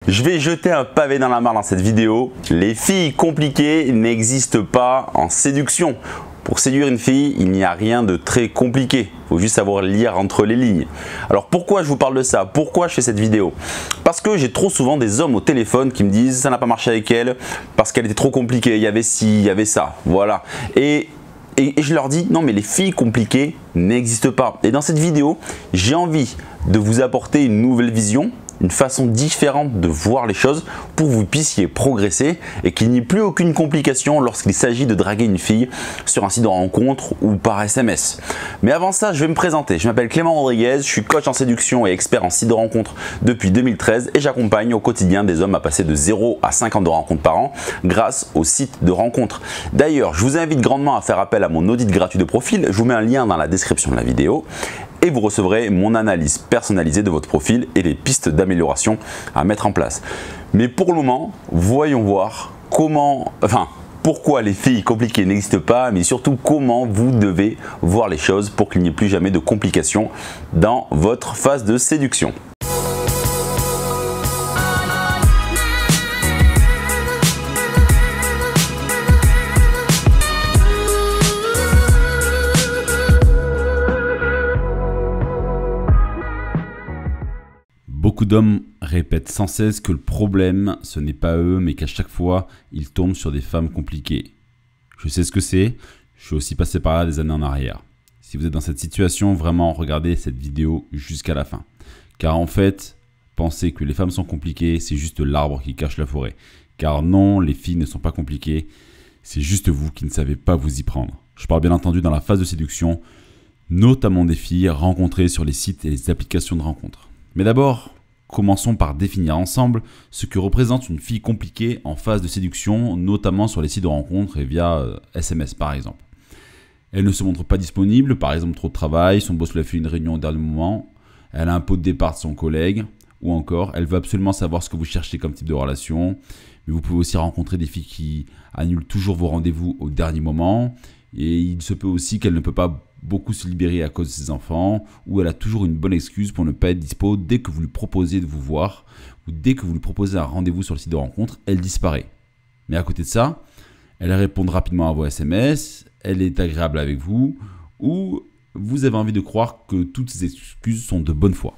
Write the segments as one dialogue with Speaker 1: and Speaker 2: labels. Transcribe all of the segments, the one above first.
Speaker 1: Je vais jeter un pavé dans la mare dans cette vidéo. Les filles compliquées n'existent pas en séduction. Pour séduire une fille, il n'y a rien de très compliqué. Il faut juste savoir lire entre les lignes. Alors pourquoi je vous parle de ça? Pourquoi je fais cette vidéo? Parce que j'ai trop souvent des hommes au téléphone qui me disent ça n'a pas marché avec elle parce qu'elle était trop compliquée, il y avait ci, il y avait ça, voilà. Et je leur dis non mais les filles compliquées n'existent pas. Et dans cette vidéo, j'ai envie de vous apporter une nouvelle vision, une façon différente de voir les choses pour que vous puissiez progresser et qu'il n'y ait plus aucune complication lorsqu'il s'agit de draguer une fille sur un site de rencontre ou par SMS. Mais avant ça, je vais me présenter. Je m'appelle Clément Rodriguez, je suis coach en séduction et expert en site de rencontre depuis 2013 et j'accompagne au quotidien des hommes à passer de 0 à 50 de rencontres par an grâce au site de rencontre. D'ailleurs, je vous invite grandement à faire appel à mon audit gratuit de profil. Je vous mets un lien dans la description de la vidéo. Et vous recevrez mon analyse personnalisée de votre profil et les pistes d'amélioration à mettre en place. Mais pour le moment, voyons voir pourquoi les filles compliquées n'existent pas, mais surtout comment vous devez voir les choses pour qu'il n'y ait plus jamais de complications dans votre phase de séduction.
Speaker 2: Beaucoup d'hommes répètent sans cesse que le problème, ce n'est pas eux, mais qu'à chaque fois, ils tombent sur des femmes compliquées. Je sais ce que c'est, je suis aussi passé par là des années en arrière. Si vous êtes dans cette situation, vraiment regardez cette vidéo jusqu'à la fin. Car en fait, penser que les femmes sont compliquées, c'est juste l'arbre qui cache la forêt. Car non, les filles ne sont pas compliquées, c'est juste vous qui ne savez pas vous y prendre. Je parle bien entendu dans la phase de séduction, notamment des filles rencontrées sur les sites et les applications de rencontres. Mais d'abord, commençons par définir ensemble ce que représente une fille compliquée en phase de séduction, notamment sur les sites de rencontres et via SMS par exemple. Elle ne se montre pas disponible, par exemple trop de travail, son boss lui a fait une réunion au dernier moment, elle a un pot de départ de son collègue, ou encore elle veut absolument savoir ce que vous cherchez comme type de relation, mais vous pouvez aussi rencontrer des filles qui annulent toujours vos rendez-vous au dernier moment, et il se peut aussi qu'elle ne peut pas beaucoup se libérer à cause de ses enfants, ou elle a toujours une bonne excuse pour ne pas être dispo dès que vous lui proposez de vous voir, ou dès que vous lui proposez un rendez-vous sur le site de rencontre, elle disparaît. Mais à côté de ça, elle répond rapidement à vos SMS, elle est agréable avec vous, ou vous avez envie de croire que toutes ces excuses sont de bonne foi.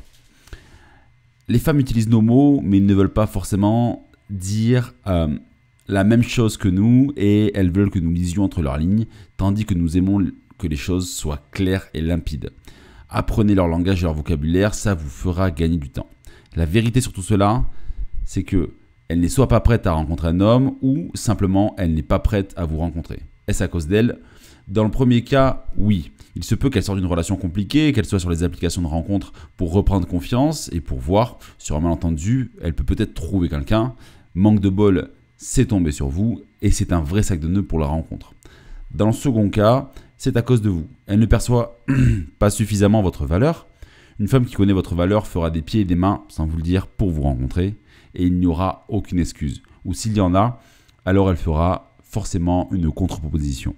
Speaker 2: Les femmes utilisent nos mots, mais ils ne veulent pas forcément dire la même chose que nous, et elles veulent que nous lisions entre leurs lignes, tandis que nous aimons que les choses soient claires et limpides. Apprenez leur langage et leur vocabulaire, ça vous fera gagner du temps. La vérité sur tout cela, c'est qu'elle n'est soit pas prête à rencontrer un homme ou simplement elle n'est pas prête à vous rencontrer. Est-ce à cause d'elle? Dans le premier cas, oui. Il se peut qu'elle sorte d'une relation compliquée, qu'elle soit sur les applications de rencontre pour reprendre confiance et pour voir, sur un malentendu, elle peut peut-être trouver quelqu'un. Manque de bol, c'est tombé sur vous et c'est un vrai sac de nœuds pour la rencontre. Dans le second cas, c'est à cause de vous. Elle ne perçoit pas suffisamment votre valeur. Une femme qui connaît votre valeur fera des pieds et des mains, sans vous le dire, pour vous rencontrer. Et il n'y aura aucune excuse. Ou s'il y en a, alors elle fera forcément une contre-proposition.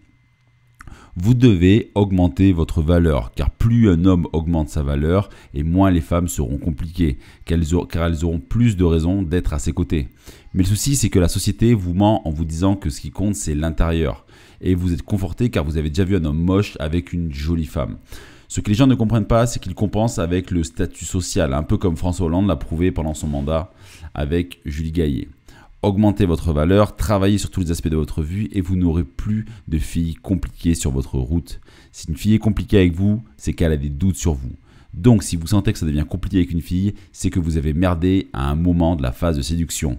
Speaker 2: Vous devez augmenter votre valeur, car plus un homme augmente sa valeur, et moins les femmes seront compliquées, car elles auront plus de raisons d'être à ses côtés. Mais le souci, c'est que la société vous ment en vous disant que ce qui compte, c'est l'intérieur. Et vous êtes conforté car vous avez déjà vu un homme moche avec une jolie femme. Ce que les gens ne comprennent pas, c'est qu'ils compensent avec le statut social, un peu comme François Hollande l'a prouvé pendant son mandat avec Julie Gaillet. Augmentez votre valeur, travaillez sur tous les aspects de votre vie et vous n'aurez plus de filles compliquées sur votre route. Si une fille est compliquée avec vous, c'est qu'elle a des doutes sur vous. Donc si vous sentez que ça devient compliqué avec une fille, c'est que vous avez merdé à un moment de la phase de séduction.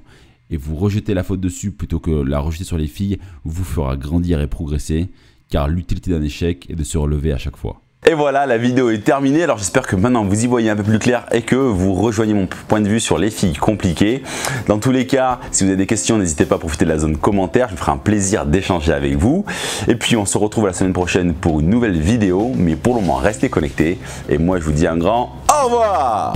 Speaker 2: Et vous rejetez la faute dessus plutôt que la rejeter sur les filles vous fera grandir et progresser, car l'utilité d'un échec est de se relever à chaque fois.
Speaker 1: Et voilà, la vidéo est terminée. Alors j'espère que maintenant vous y voyez un peu plus clair et que vous rejoignez mon point de vue sur les filles compliquées. Dans tous les cas, si vous avez des questions, n'hésitez pas à profiter de la zone commentaire. Je me ferai un plaisir d'échanger avec vous. Et puis on se retrouve la semaine prochaine pour une nouvelle vidéo. Mais pour le moment, restez connectés. Et moi, je vous dis un grand au revoir.